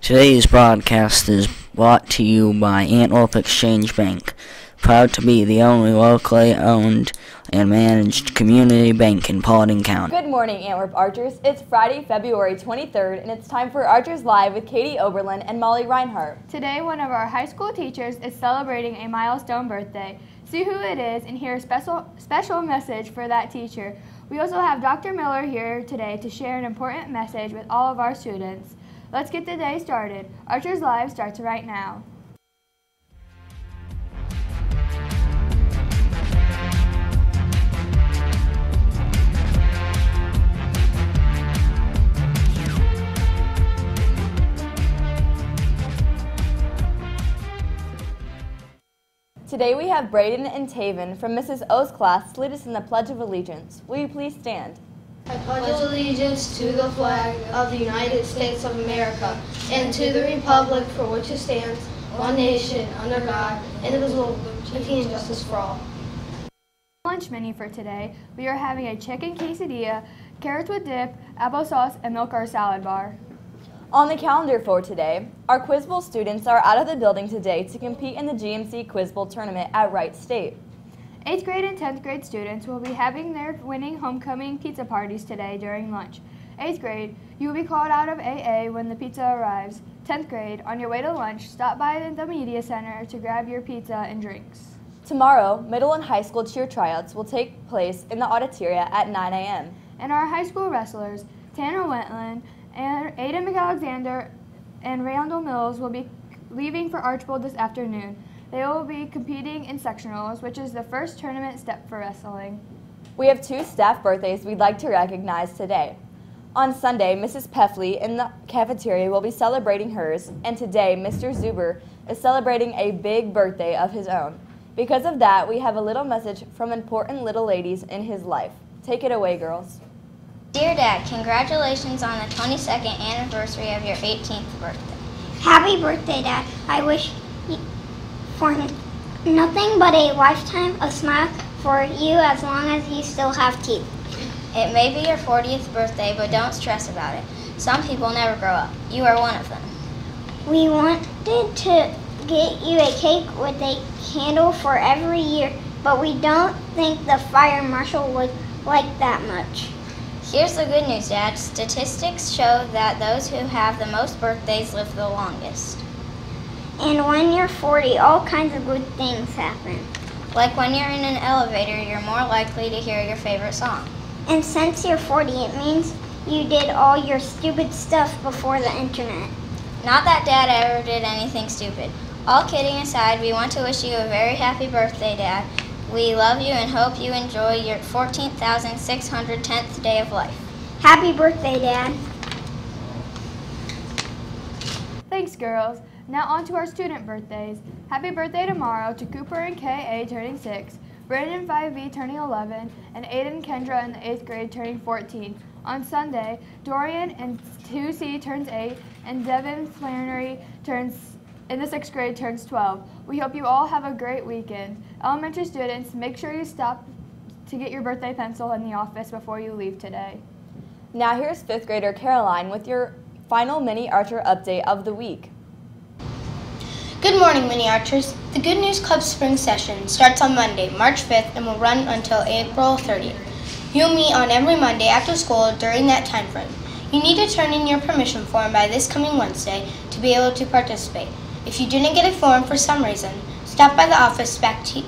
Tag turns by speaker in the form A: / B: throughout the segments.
A: Today's broadcast is brought to you by Antwerp Exchange Bank, proud to be the only locally owned and managed community bank in Paulding County.
B: Good morning, Antwerp Archers. It's Friday, February 23rd, and it's time for Archers Live with Katie Oberlin and Molly Reinhart.
C: Today, one of our high school teachers is celebrating a milestone birthday. See who it is and hear a special message for that teacher. We also have Dr. Miller here today to share an important message with all of our students. Let's get the day started. Archers Live starts right now.
B: Today we have Braden and Taven from Mrs. O's class to lead us in the Pledge of Allegiance. Will you please stand?
D: I pledge allegiance to the flag of the United States of America and to the republic for which it stands, one nation, under God, indivisible, with liberty and justice for all.
C: Lunch menu for today, we are having a chicken quesadilla, carrots with dip, applesauce, and milk or salad bar.
B: On the calendar for today, our Quiz Bowl students are out of the building today to compete in the GMC Quiz Bowl tournament at Wright State.
C: 8th grade and 10th grade students will be having their winning homecoming pizza parties today during lunch. 8th grade, you will be called out of AA when the pizza arrives. 10th grade, on your way to lunch, stop by the media center to grab your pizza and drinks. Tomorrow,
B: middle and high school cheer tryouts will take place in the auditoria at 9 a.m.
C: And our high school wrestlers, Tanner Wentland, and Aiden McAlexander and Randall Mills will be leaving for Archbold this afternoon. They will be competing in sectionals, which is the first tournament step for wrestling.
B: We have 2 staff birthdays we'd like to recognize today. On Sunday, Mrs. Peffley in the cafeteria will be celebrating hers, and today Mr. Zuber is celebrating a big birthday of his own. Because of that, we have a little message from important little ladies in his life. Take it away, girls.
E: Dear Dad, congratulations on the 22nd anniversary of your 18th birthday.
F: Happy birthday, Dad. I wish for nothing but a lifetime of smile for you as long as you still have teeth.
E: It may be your 40th birthday, but don't stress about it. Some people never grow up. You are one of them.
F: We wanted to get you a cake with a candle for every year, but we don't think the fire marshal would like that much.
E: Here's the good news, Dad. Statistics show that those who have the most birthdays live the longest.
F: And when you're 40, all kinds of good things happen.
E: Like when you're in an elevator, you're more likely to hear your favorite song.
F: And since you're 40, it means you did all your stupid stuff before the internet.
E: Not that Dad ever did anything stupid. All kidding aside, we want to wish you a very happy birthday, Dad. We love you and hope you enjoy your 14,610th day of life.
F: Happy birthday, Dad.
C: Thanks, girls. Now on to our student birthdays. Happy birthday tomorrow to Cooper and K.A. turning 6, Brandon 5B turning 11, and Aiden Kendra in the 8th grade turning 14. On Sunday, Dorian in 2C turns 8, and Devin Flannery in the 6th grade turns 12. We hope you all have a great weekend. Elementary students, make sure you stop to get your birthday pencil in the office before you leave today.
B: Now here's 5th grader Caroline with your final Mini Archer update of the week.
G: Good morning, Mini Archers. The Good News Club Spring Session starts on Monday, March 5th, and will run until April 30th. You'll meet on every Monday after school during that time frame. You need to turn in your permission form by this coming Wednesday to be able to participate. If you didn't get a form for some reason, stop by the office. Back to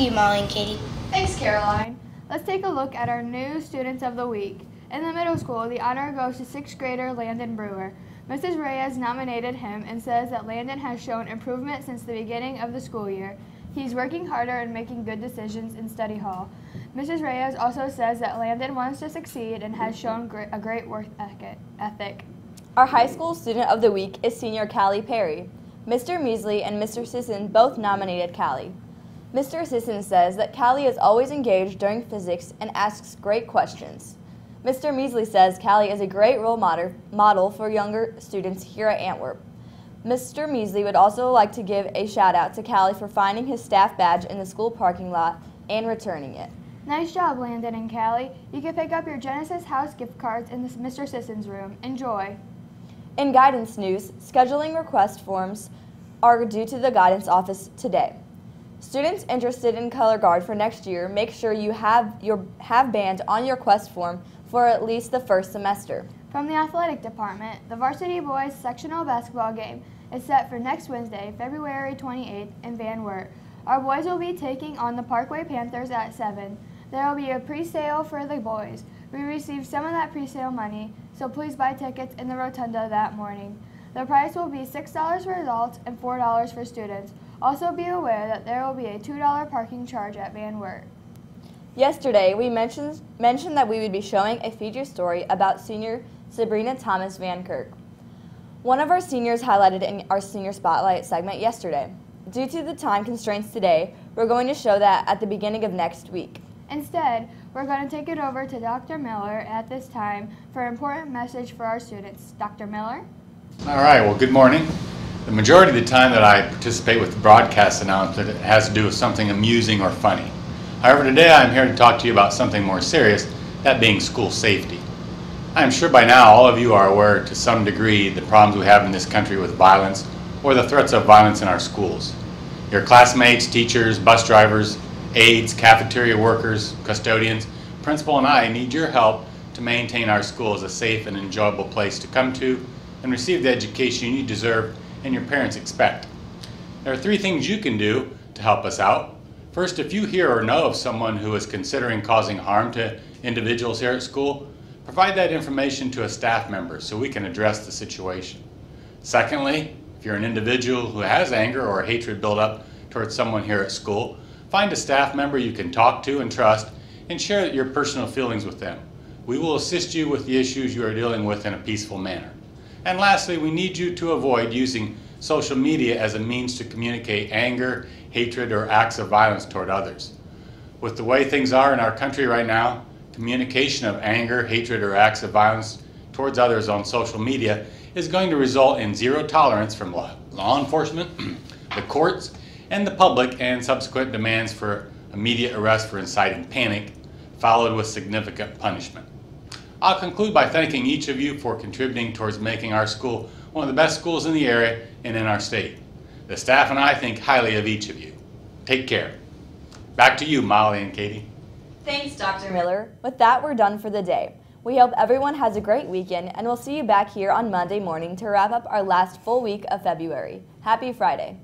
G: you, Molly and Katie.
C: Thanks, Caroline. Let's take a look at our new students of the week. In the middle school, the honor goes to 6th grader Landon Brewer. Mrs. Reyes nominated him and says that Landon has shown improvement since the beginning of the school year. He's working harder and making good decisions in study hall. Mrs. Reyes also says that Landon wants to succeed and has shown a great work ethic.
B: Our high school student of the week is senior Callie Perry. Mr. Measley and Mr. Sisson both nominated Callie. Mr. Sisson says that Callie is always engaged during physics and asks great questions. Mr. Measley says Callie is a great role model for younger students here at Antwerp. Mr. Measley would also like to give a shout out to Callie for finding his staff badge in the school parking lot and returning it.
C: Nice job, Landon and Callie. You can pick up your Genesis House gift cards in Mr. Sisson's room. Enjoy.
B: In guidance news, scheduling request forms are due to the guidance office today. Students interested in color guard for next year, make sure you have band on your request form for at least the first semester.
C: From the athletic department, the varsity boys sectional basketball game is set for next Wednesday, February 28th in Van Wert. Our boys will be taking on the Parkway Panthers at 7. There will be a pre-sale for the boys. We received some of that pre-sale money, so please buy tickets in the rotunda that morning. The price will be $6 for adults and $4 for students. Also be aware that there will be a $2 parking charge at Van Wert.
B: Yesterday, we mentioned that we would be showing a feature story about senior Sabrina Thomas Van Kirk. One of our seniors highlighted in our Senior Spotlight segment yesterday. Due to the time constraints today, we're going to show that at the beginning of next week.
C: Instead, we're going to take it over to Dr. Miller at this time for an important message for our students. Dr. Miller?
H: All right, well, good morning. The majority of the time that I participate with the broadcast announcement, it has to do with something amusing or funny. However, today I'm here to talk to you about something more serious, that being school safety. I'm sure by now all of you are aware to some degree the problems we have in this country with violence or the threats of violence in our schools. Your classmates, teachers, bus drivers, aides, cafeteria workers, custodians, principal, and I need your help to maintain our school as a safe and enjoyable place to come to and receive the education you deserve and your parents expect. There are 3 things you can do to help us out. First, if you hear or know of someone who is considering causing harm to individuals here at school, provide that information to a staff member so we can address the situation. Secondly, if you're an individual who has anger or hatred built up towards someone here at school, find a staff member you can talk to and trust and share your personal feelings with them. We will assist you with the issues you are dealing with in a peaceful manner. And lastly, we need you to avoid using social media as a means to communicate anger, hatred, or acts of violence toward others. With the way things are in our country right now, communication of anger, hatred, or acts of violence towards others on social media is going to result in zero tolerance from law enforcement, the courts, and the public, and subsequent demands for immediate arrest for inciting panic, followed with significant punishment. I'll conclude by thanking each of you for contributing towards making our school one of the best schools in the area and in our state. The staff and I think highly of each of you. Take care. Back to you, Molly and Katie.
B: Thanks, Dr. Miller. With that, we're done for the day. We hope everyone has a great weekend, and we'll see you back here on Monday morning to wrap up our last full week of February. Happy Friday.